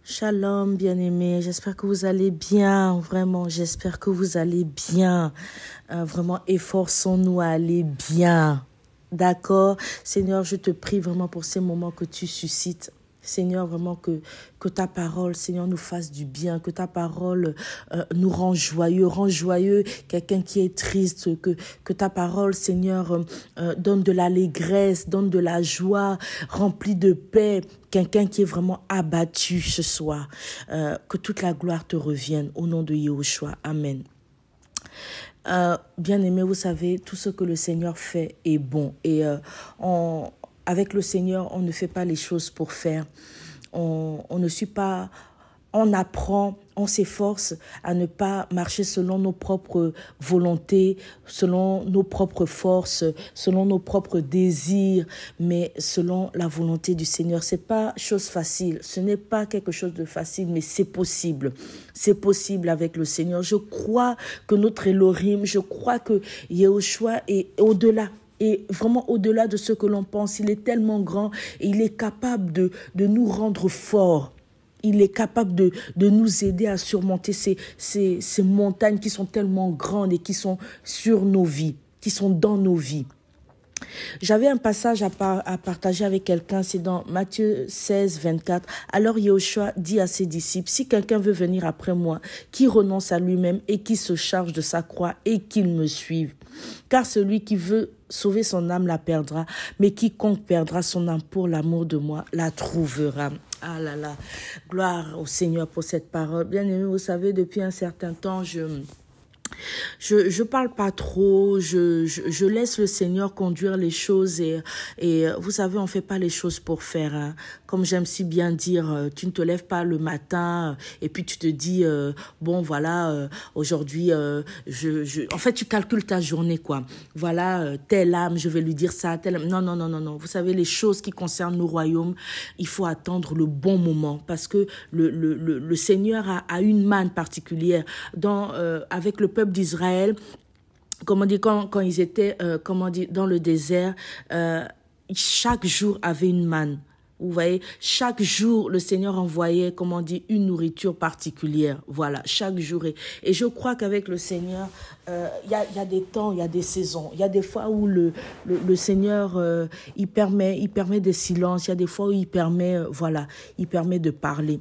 Shalom, bien-aimés. J'espère que vous allez bien. Vraiment, j'espère que vous allez bien. Vraiment, efforçons-nous à aller bien. D'accord? Seigneur, je te prie vraiment pour ces moments que tu suscites. Seigneur, vraiment que ta parole, Seigneur, nous fasse du bien, que ta parole nous rend joyeux quelqu'un qui est triste, que ta parole, Seigneur, donne de l'allégresse, donne de la joie, remplie de paix, quelqu'un qui est vraiment abattu ce soir. Que toute la gloire te revienne au nom de Yahushua. Amen. Bien-aimés, vous savez, tout ce que le Seigneur fait est bon. Et avec le Seigneur, on ne fait pas les choses pour faire. On ne suit pas, on apprend, on s'efforce à ne pas marcher selon nos propres volontés, selon nos propres forces, selon nos propres désirs, mais selon la volonté du Seigneur. C'est pas chose facile, ce n'est pas quelque chose de facile, mais c'est possible. C'est possible avec le Seigneur. Je crois que notre Elohim, je crois que Yahushua est au-delà. Et vraiment au-delà de ce que l'on pense, il est tellement grand et il est capable de nous rendre forts. Il est capable de nous aider à surmonter ces montagnes qui sont tellement grandes et qui sont sur nos vies, qui sont dans nos vies. J'avais un passage à partager avec quelqu'un, c'est dans Matthieu 16, 24. Alors Yahushua dit à ses disciples, si quelqu'un veut venir après moi, qu'il renonce à lui-même et qui se charge de sa croix et qu'il me suive. Car celui qui veut sauver son âme la perdra, mais quiconque perdra son âme pour l'amour de moi la trouvera. Ah là là, gloire au Seigneur pour cette parole. Bien aimé, vous savez, depuis un certain temps, je parle pas trop, je laisse le Seigneur conduire les choses et vous savez, on fait pas les choses pour faire, hein. Comme j'aime si bien dire, tu ne te lèves pas le matin et puis tu te dis, bon voilà, aujourd'hui, en fait, tu calcules ta journée, quoi. Voilà, telle âme, je vais lui dire ça, telle âme. Non. Vous savez, les choses qui concernent nos royaumes, il faut attendre le bon moment parce que le Seigneur a une manne particulière avec le peuple d'Israël. Comment dire, quand ils étaient dans le désert, chaque jour avait une manne. Vous voyez, chaque jour, le Seigneur envoyait, une nourriture particulière. Voilà, chaque jour. Et je crois qu'avec le Seigneur, il y a des temps, il y a des saisons. Il y a des fois où le Seigneur, il permet des silences. Il y a des fois où il permet de parler.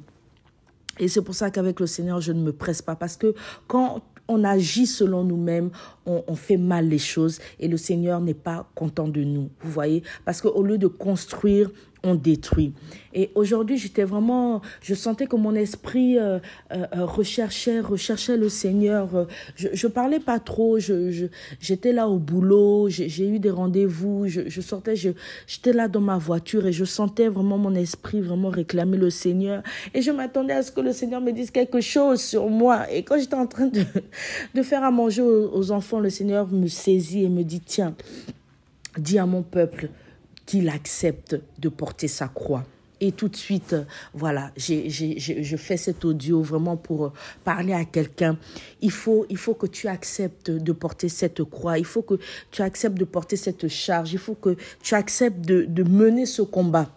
Et c'est pour ça qu'avec le Seigneur, je ne me presse pas. Parce que quand on agit selon nous-mêmes, on fait mal les choses et le Seigneur n'est pas content de nous, vous voyez. Parce qu'au lieu de construire, on détruit. Et aujourd'hui, je sentais que mon esprit recherchait le Seigneur. Je parlais pas trop, j'étais là au boulot, j'ai eu des rendez-vous, je sortais, j'étais là dans ma voiture et je sentais vraiment mon esprit vraiment réclamer le Seigneur. Et je m'attendais à ce que le Seigneur me dise quelque chose sur moi. Et quand j'étais en train de faire à manger aux enfants, le Seigneur me saisit et me dit, tiens, dis à mon peuple qu'il accepte de porter sa croix. Et tout de suite, voilà, je fais cet audio vraiment pour parler à quelqu'un. Il faut que tu acceptes de porter cette croix. Il faut que tu acceptes de porter cette charge. Il faut que tu acceptes de mener ce combat.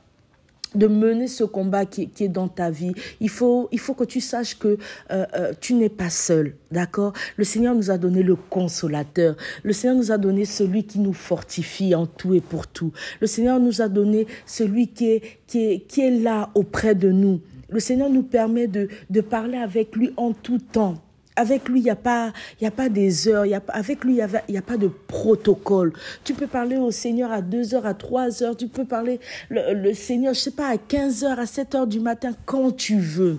De mener ce combat qui est dans ta vie. Il faut que tu saches que tu n'es pas seul, d'accord? Le Seigneur nous a donné le consolateur. Le Seigneur nous a donné celui qui nous fortifie en tout et pour tout. Le Seigneur nous a donné celui qui est là auprès de nous. Le Seigneur nous permet de parler avec lui en tout temps. Avec lui, il y a pas des heures. Avec lui, il y a pas de protocole. Tu peux parler au Seigneur à 2 heures, à 3 heures. Tu peux parler le Seigneur, je sais pas, à 15 heures, à 7 heures du matin, quand tu veux.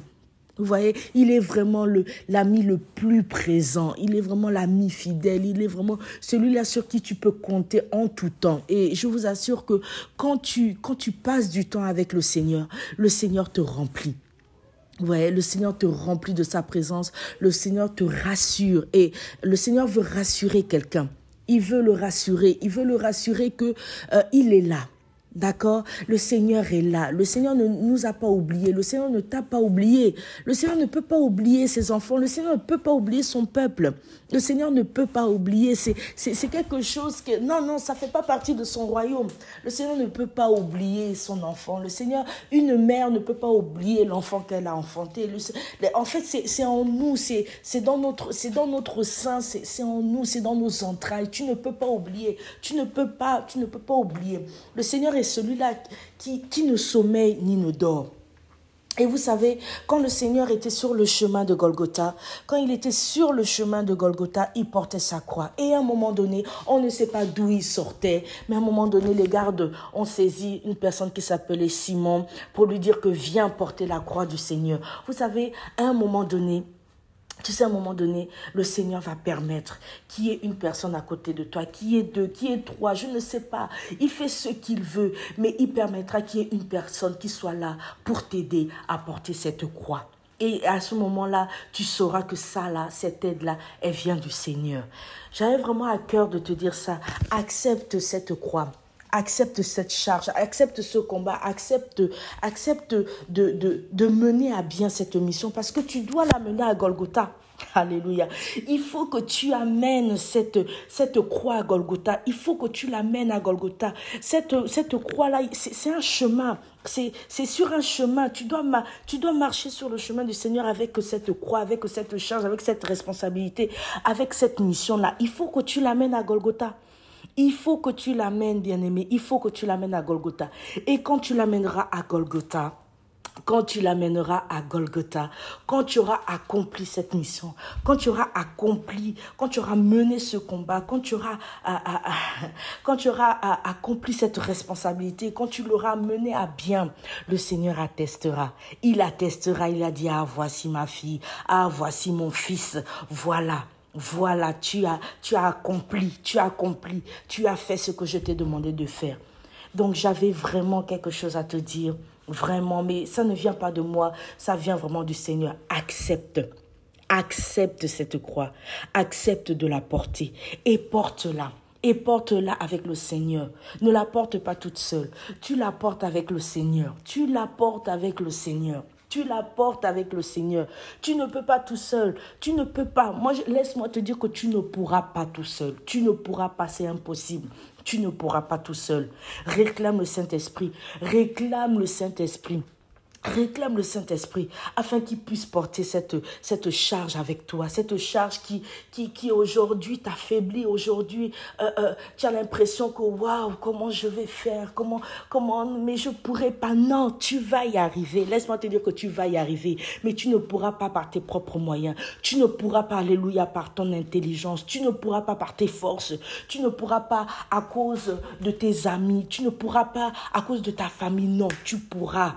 Vous voyez, il est vraiment l'ami le plus présent. Il est vraiment l'ami fidèle. Il est vraiment celui-là sur qui tu peux compter en tout temps. Et je vous assure que quand tu passes du temps avec le Seigneur te remplit. Ouais, le Seigneur te remplit de sa présence, le Seigneur te rassure et le Seigneur veut rassurer quelqu'un. Il veut le rassurer que il est là. D'accord? Le Seigneur est là. Le Seigneur ne nous a pas oubliés. Le Seigneur ne t'a pas oublié. Le Seigneur ne peut pas oublier ses enfants. Le Seigneur ne peut pas oublier son peuple. Le Seigneur ne peut pas oublier. C'est quelque chose que... Non, ça ne fait pas partie de son royaume. Le Seigneur ne peut pas oublier son enfant. Le Seigneur, une mère ne peut pas oublier l'enfant qu'elle a enfanté. En fait, c'est en nous. C'est dans notre sein. C'est en nous. C'est dans nos entrailles. Tu ne peux pas oublier. Tu ne peux pas oublier. Le Seigneur est celui-là qui ne sommeille ni ne dort. Et vous savez, quand le Seigneur était sur le chemin de Golgotha, il portait sa croix. Et à un moment donné, on ne sait pas d'où il sortait, mais à un moment donné, les gardes ont saisi une personne qui s'appelait Simon pour lui dire que viens porter la croix du Seigneur. Vous savez, à un moment donné, le Seigneur va permettre qu'il y ait une personne à côté de toi, qu'il y ait deux, qu'il y ait trois, je ne sais pas. Il fait ce qu'il veut, mais il permettra qu'il y ait une personne qui soit là pour t'aider à porter cette croix. Et à ce moment-là, tu sauras que ça, là, cette aide-là, elle vient du Seigneur. J'avais vraiment à cœur de te dire ça. Accepte cette croix. Accepte cette charge, accepte ce combat, accepte de mener à bien cette mission parce que tu dois la mener à Golgotha. Alléluia. Il faut que tu amènes cette croix à Golgotha. Il faut que tu l'amènes à Golgotha. Cette croix-là, c'est un chemin. C'est sur un chemin. Tu dois marcher sur le chemin du Seigneur avec cette croix, avec cette charge, avec cette responsabilité, avec cette mission-là. Il faut que tu l'amènes à Golgotha. Il faut que tu l'amènes, bien-aimé. Il faut que tu l'amènes à Golgotha. Et quand tu l'amèneras à Golgotha, quand tu auras accompli cette mission, quand tu auras mené ce combat, quand tu auras accompli cette responsabilité, quand tu l'auras mené à bien, le Seigneur attestera. Il attestera, il a dit, ah, voici ma fille, ah, voici mon fils, voilà, tu as accompli, tu as fait ce que je t'ai demandé de faire. Donc, j'avais vraiment quelque chose à te dire, vraiment, mais ça ne vient pas de moi, ça vient vraiment du Seigneur. Accepte cette croix, accepte de la porter et porte-la. Et porte-la avec le Seigneur. Ne la porte pas toute seule. Tu la portes avec le Seigneur. Tu la portes avec le Seigneur. Tu ne peux pas tout seul. Tu ne peux pas. Laisse-moi te dire que tu ne pourras pas tout seul. Tu ne pourras pas, c'est impossible. Tu ne pourras pas tout seul. Réclame le Saint-Esprit. Réclame le Saint-Esprit afin qu'il puisse porter cette charge avec toi, cette charge qui aujourd'hui t'affaiblit, aujourd'hui tu as l'impression que waouh, comment je vais faire, comment, mais je pourrais pas. Non, tu vas y arriver. Laisse-moi te dire que tu vas y arriver, mais tu ne pourras pas par tes propres moyens, tu ne pourras pas, alléluia, par ton intelligence, tu ne pourras pas par tes forces, tu ne pourras pas à cause de tes amis, tu ne pourras pas à cause de ta famille. Non, tu pourras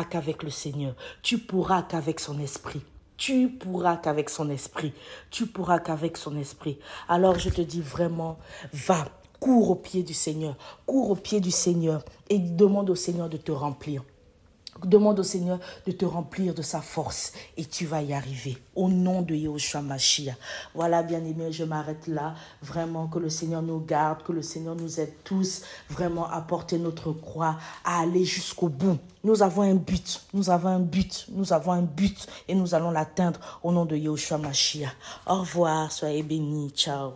qu'avec le Seigneur. Tu pourras qu'avec son esprit. Alors je te dis vraiment, va, cours au pied du Seigneur et demande au Seigneur de te remplir. Demande au Seigneur de te remplir de sa force et tu vas y arriver. Au nom de Yahushua Mashiach. Voilà, bien-aimés, je m'arrête là. Vraiment, que le Seigneur nous garde, que le Seigneur nous aide tous vraiment à porter notre croix, à aller jusqu'au bout. Nous avons un but et nous allons l'atteindre au nom de Yahushua Mashiach. Au revoir, soyez bénis, ciao.